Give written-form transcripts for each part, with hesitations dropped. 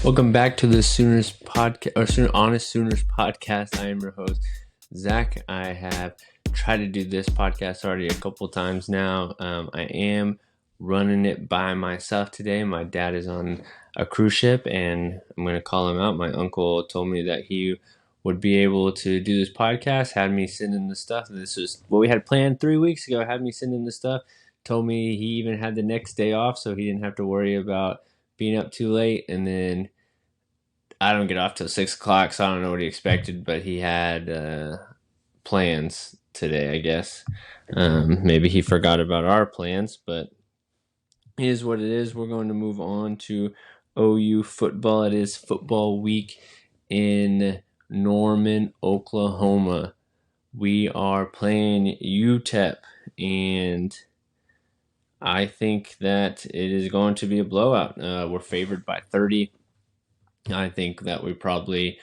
Welcome back to the Sooners podcast, or Honest Sooners podcast. I am your host, Zach. I have tried to do this podcast already a couple times now. I am running it by myself today. My dad is on a cruise ship, and I'm going to call him out. My uncle told me that he would be able to do this podcast, had me send in the stuff. This is what we had planned 3 weeks ago, had me send in the stuff. Told me he even had the next day off, so he didn't have to worry about being up too late. And then I don't get off till 6 o'clock, so I don't know what he expected, but he had plans today, I guess. Maybe he forgot about our plans, but it is what it is. We're going to move on to OU football. It is football week in Norman, Oklahoma. We are playing UTEP, and I think that it is going to be a blowout. We're favored by 30. I think that we probably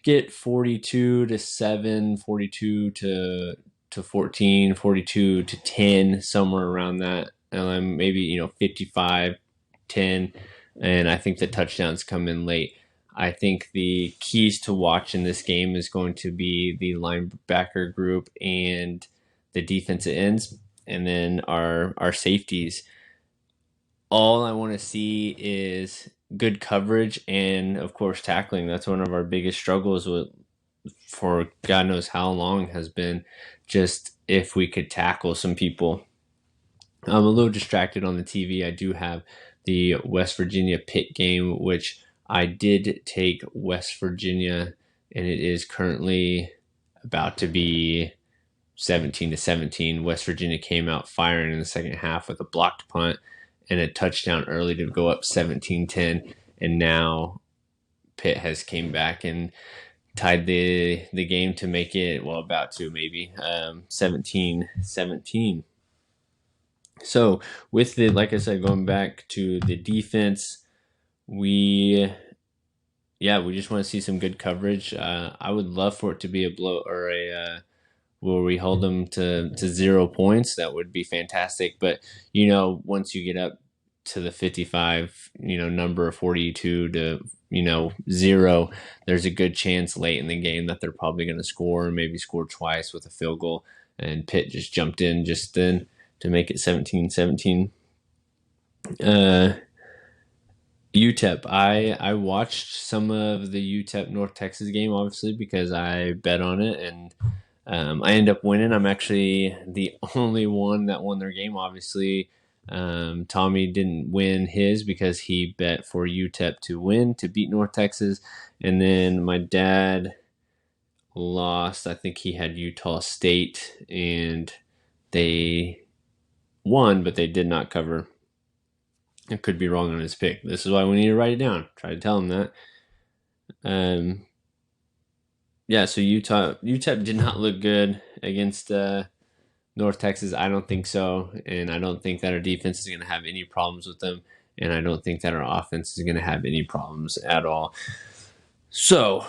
get 42-7, 42 to 14, 42 to 10, somewhere around that. Maybe 55-10, and I think the touchdowns come in late. I think the keys to watch in this game is going to be the linebacker group and the defensive ends, and then our safeties. All I want to see is good coverage and, of course, tackling. That's one of our biggest struggles for God knows how long has been just if we could tackle some people. I'm a little distracted on the TV. I do have the West Virginia Pitt game, which I did take West Virginia, and it is currently about to be 17-17. West Virginia came out firing in the second half with a blocked punt and a touchdown early to go up 17-10, and now Pitt has came back and tied the game to make it, about to maybe 17-17. So with like I said, going back to the defense, we just want to see some good coverage. I would love for it to be a blow or where we hold them to 0 points. That would be fantastic. But, once you get up to the 55, number 42 to, 0, there's a good chance late in the game that they're probably going to score, maybe score twice with a field goal. And Pitt just jumped in just then to make it 17-17. UTEP. I watched some of the UTEP North Texas game, obviously, because I bet on it, and I end up winning. I'm actually the only one that won their game, obviously. Tommy didn't win his because he bet for UTEP to beat North Texas. And then my dad lost. I think he had Utah State, and they won, but they did not cover. I could be wrong on his pick. This is why we need to write it down. Try to tell him that. So UTEP did not look good against North Texas. I don't think so, and I don't think that our defense is going to have any problems with them, and I don't think that our offense is going to have any problems at all. So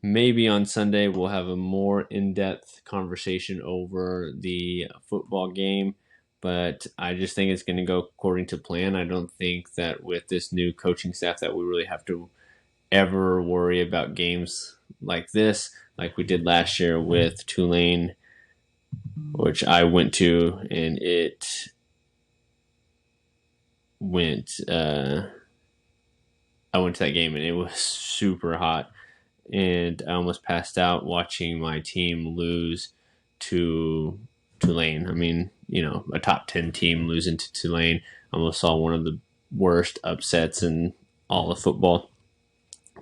maybe on Sunday we'll have a more in-depth conversation over the football game, but I just think it's going to go according to plan. I don't think that with this new coaching staff that we really have to ever worry about games like this, like we did last year with Tulane, which I went to, and it went. I went to that game, and it was super hot, and I almost passed out watching my team lose to Tulane. I mean, a top 10 team losing to Tulane. I almost saw one of the worst upsets in all of football.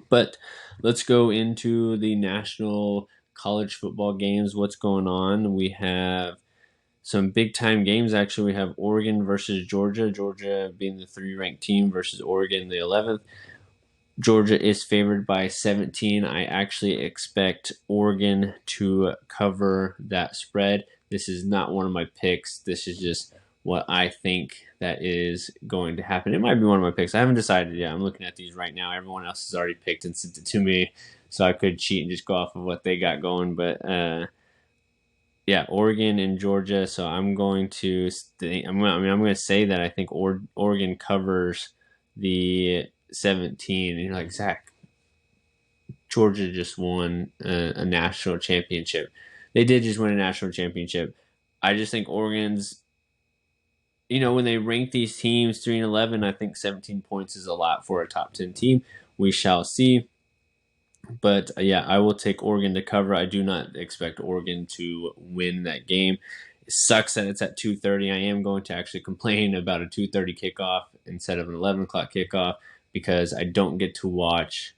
But let's go into the national college football games. What's going on? We have some big time games. Actually, we have Oregon versus Georgia. Georgia being the 3-ranked team versus Oregon, the 11th. Georgia is favored by 17. I actually expect Oregon to cover that spread. This is not one of my picks. This is just what I think that is going to happen. It might be one of my picks. I haven't decided yet. I'm looking at these right now. Everyone else has already picked and sent it to me, so I could cheat and just go off of what they got going. But Oregon and Georgia. So I'm going to say that I think Oregon covers the 17, and you're like, Zach, Georgia just won a national championship. They did just win a national championship. I just think Oregon's, when they rank these teams 3-11, I think 17 points is a lot for a top 10 team. We shall see. But yeah, I will take Oregon to cover. I do not expect Oregon to win that game. It sucks that it's at 2:30. I am going to actually complain about a 2:30 kickoff instead of an 11 o'clock kickoff because I don't get to watch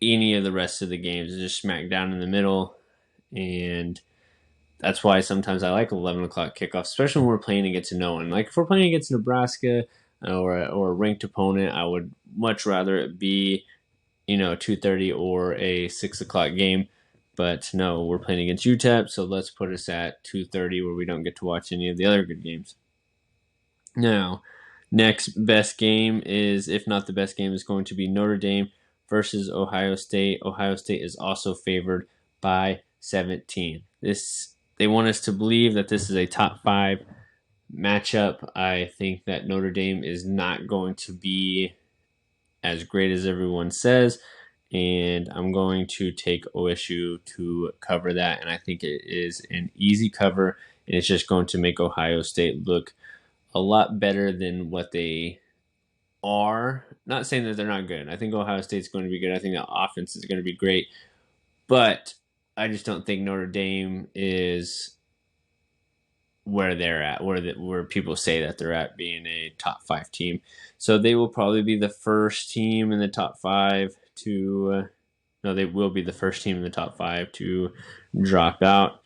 any of the rest of the games. It's just smack down in the middle. And that's why sometimes I like 11 o'clock kickoffs, especially when we're playing against no one. Like if we're playing against Nebraska or a ranked opponent, I would much rather it be 2:30 or a 6 o'clock game. But no, we're playing against UTEP, so let's put us at 2:30 where we don't get to watch any of the other good games. Now, next best game is, if not the best game, is going to be Notre Dame versus Ohio State. Ohio State is also favored by 17. They want us to believe that this is a top 5 matchup. I think that Notre Dame is not going to be as great as everyone says, and I'm going to take OSU to cover that, and I think it is an easy cover, and it's just going to make Ohio State look a lot better than what they are. Not saying that they're not good. I think Ohio State's going to be good. I think the offense is going to be great, but I just don't think Notre Dame is where they're at, where people say that they're at, being a top 5 team. So they will probably be the first team in the top 5 to they will be the first team in the top 5 to drop out.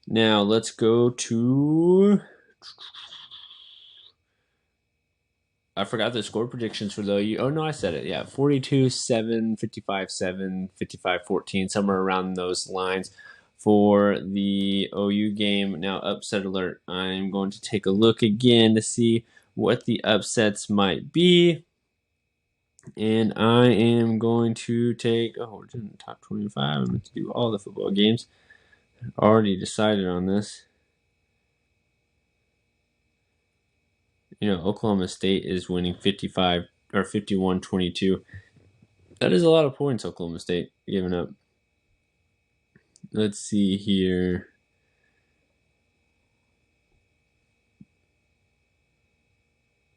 Now let's go to, I forgot the score predictions for the OU. Oh no, I said it. Yeah, 42-7, 55-7, 55-14, somewhere around those lines for the OU game. Now, upset alert. I'm going to take a look again to see what the upsets might be. And I am going to take, we're doing the top 25. I'm going to do all the football games. I've already decided on this. Oklahoma State is winning 55 or 51-22. That is a lot of points Oklahoma State giving up. Let's see here.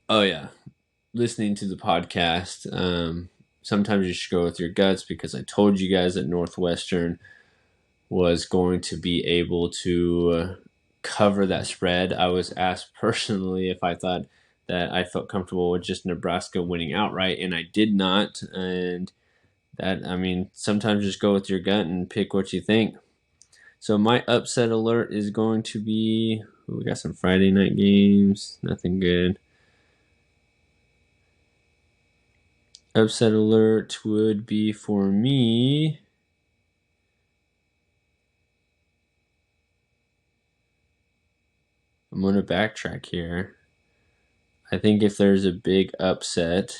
Oh, yeah. Listening to the podcast, sometimes you should go with your guts, because I told you guys that Northwestern was going to be able to cover that spread. I was asked personally if I thought that I felt comfortable with just Nebraska winning outright, and I did not. And that, sometimes just go with your gut and pick what you think. So my upset alert is going to be, we got some Friday night games, nothing good. Upset alert would be for me, I'm going to backtrack here. I think if there's a big upset,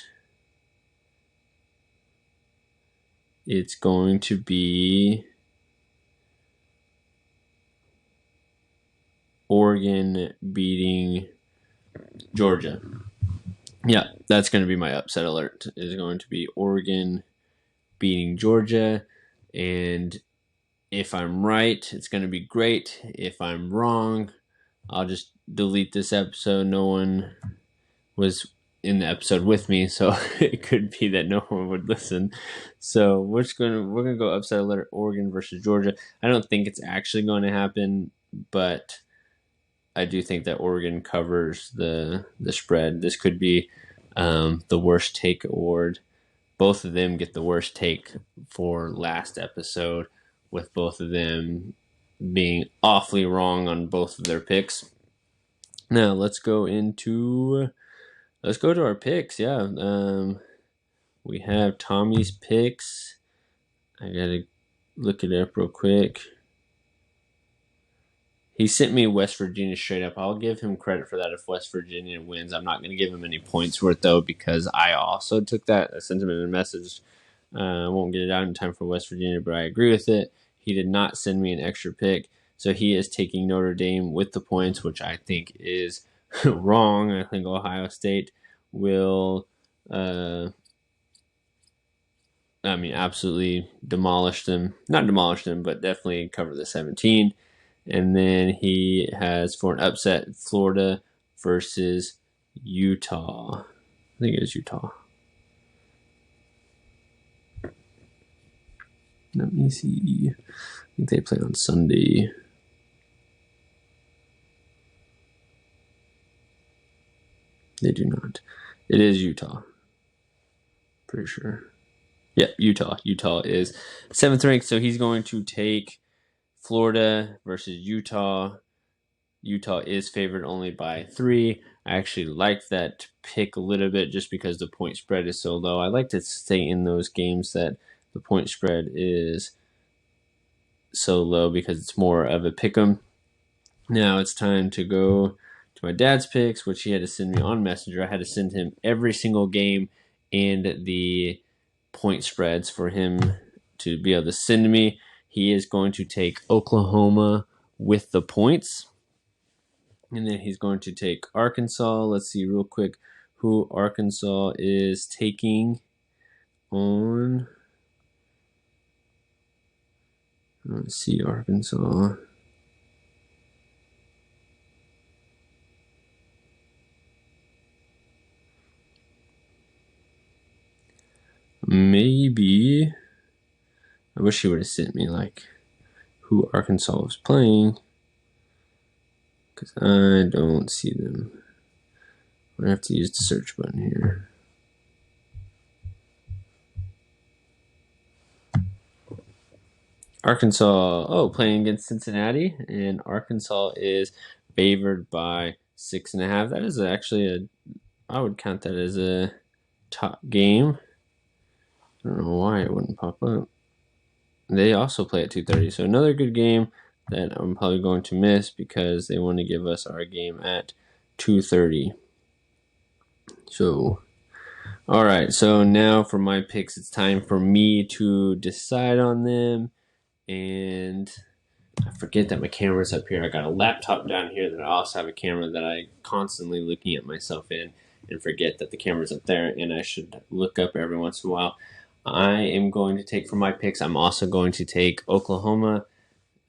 it's going to be Oregon beating Georgia. Yeah, that's going to be my upset alert. Is going to be Oregon beating Georgia. And if I'm right, it's going to be great. If I'm wrong, I'll just delete this episode. No one was in the episode with me, so it could be that no one would listen. So we're gonna go upset alert Oregon versus Georgia. I don't think it's actually going to happen, but I do think that Oregon covers the spread. This could be the worst take award. Both of them get the worst take for last episode, with both of them being awfully wrong on both of their picks. Now let's go to our picks. Yeah, we have Tommy's picks. I gotta look it up real quick. He sent me West Virginia straight up. I'll give him credit for that if West Virginia wins. I'm not going to give him any points for it, though, because I also took that. I sent him in a message. I won't get it out in time for West Virginia, but I agree with it. He did not send me an extra pick, so he is taking Notre Dame with the points, which I think is wrong. I think Ohio State will Absolutely demolished them. Not demolished them, but definitely covered the 17. And then he has for an upset Florida versus Utah. I think it is Utah. Let me see. I think they play on Sunday. They do not. It is Utah. Pretty sure. Yep, Utah. Utah is 7th ranked, so he's going to take Florida versus Utah. Utah is favored only by 3. I actually like that pick a little bit just because the point spread is so low. I like to stay in those games that the point spread is so low because it's more of a pick 'em. Now it's time to go to my dad's picks, which he had to send me on Messenger. I had to send him every single game and the point spreads for him to be able to send me. He is going to take Oklahoma with the points. And then he's going to take Arkansas. Let's see real quick who Arkansas is taking on. Let's see, Arkansas. Maybe. I wish he would have sent me like who Arkansas was playing, because I don't see them. I have to use the search button here. Arkansas, playing against Cincinnati, and Arkansas is favored by 6.5. That is actually I would count that as a top game. I don't know why it wouldn't pop up. They also play at 2:30, so another good game that I'm probably going to miss because they want to give us our game at 2:30. So, all right. So now for my picks, it's time for me to decide on them. And I forget that my camera's up here. I got a laptop down here that I also have a camera that I constantly looking at myself in, and forget that the camera's up there, and I should look up every once in a while. I am going to take for my picks. I'm also going to take Oklahoma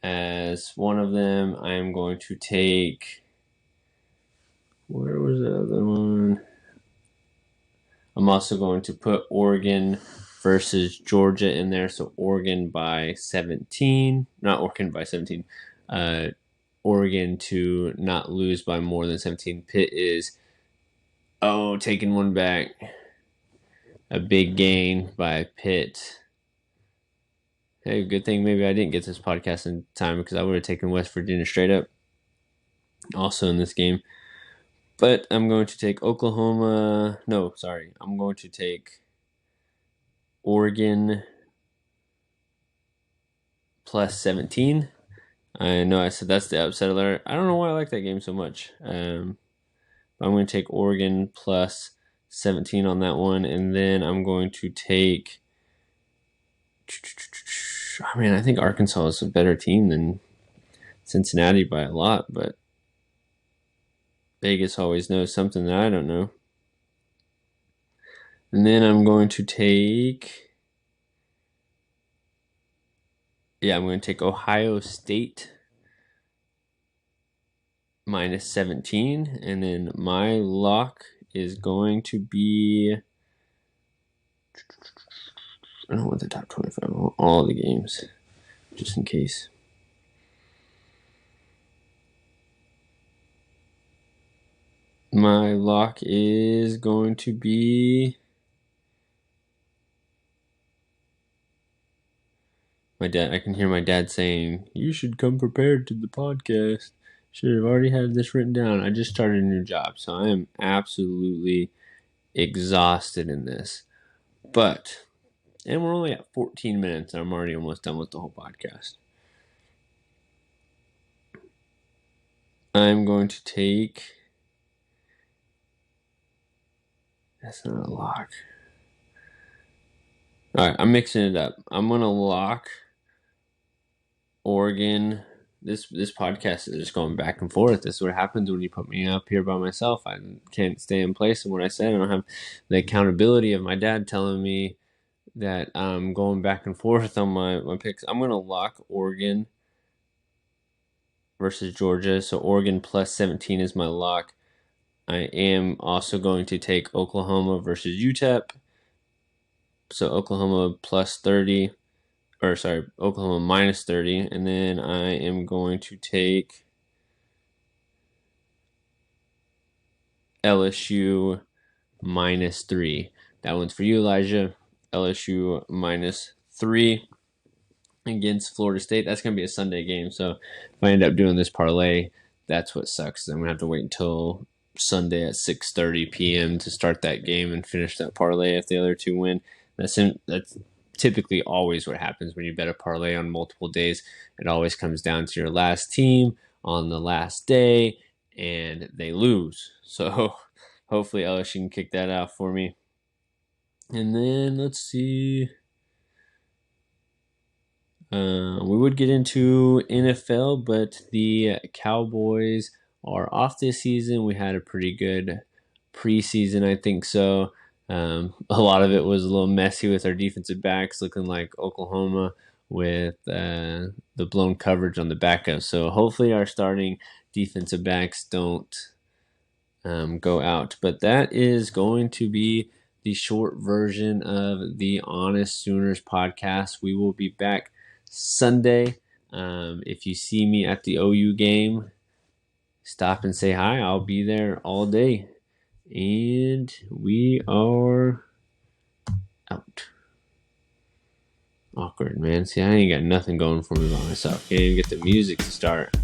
as one of them. I am going to take. Where was the other one? I'm also going to put Oregon versus Georgia in there. So Oregon by 17. Not Oregon by 17. Oregon to not lose by more than 17. Pitt is, taking one back. A big gain by Pitt. Hey, good thing maybe I didn't get this podcast in time because I would have taken West Virginia straight up also in this game. But I'm going to take Oklahoma. No, sorry. I'm going to take Oregon plus 17. I know I said that's the upset alert. I don't know why I like that game so much. I'm going to take Oregon plus 17 on that one. And then I'm going to take... I think Arkansas is a better team than Cincinnati by a lot, but Vegas always knows something that I don't know. And then I'm going to take... I'm going to take Ohio State minus 17. And then my lock is going to be... I don't want the top 25. I want all the games, just in case. My lock is going to be... My dad. I can hear my dad saying, "You should come prepared to the podcast. Should have already had this written down." I just started a new job, so I am absolutely exhausted in this. And we're only at 14 minutes, and I'm already almost done with the whole podcast. I'm going to take... That's not a lock. All right, I'm mixing it up. I'm going to lock Oregon this podcast is just going back and forth. This is what happens when you put me up here by myself. I can't stay in place. And what I said, I don't have the accountability of my dad telling me that I'm going back and forth on my picks. I'm going to lock Oregon versus Georgia. So Oregon plus 17 is my lock. I am also going to take Oklahoma versus UTEP. So Oklahoma plus 30. Oklahoma minus 30. And then I am going to take LSU minus 3. That one's for you, Elijah. LSU minus 3 against Florida State. That's going to be a Sunday game. So if I end up doing this parlay, that's what sucks. I'm going to have to wait until Sunday at 6:30 p.m. to start that game and finish that parlay if the other two win. That's typically always what happens when you bet a parlay on multiple days. It always comes down to your last team on the last day, and they lose. So hopefully LSU can kick that out for me. And then let's see. We would get into NFL, but the Cowboys are off this season. We had a pretty good preseason, I think so. A lot of it was a little messy with our defensive backs, looking like Oklahoma with the blown coverage on the backup. So hopefully our starting defensive backs don't go out. But that is going to be the short version of the Honest Sooners podcast. We will be back Sunday. If you see me at the OU game, stop and say hi. I'll be there all day. And we are out. Awkward, man. See, I ain't got nothing going for me by myself. Can't even get the music to start.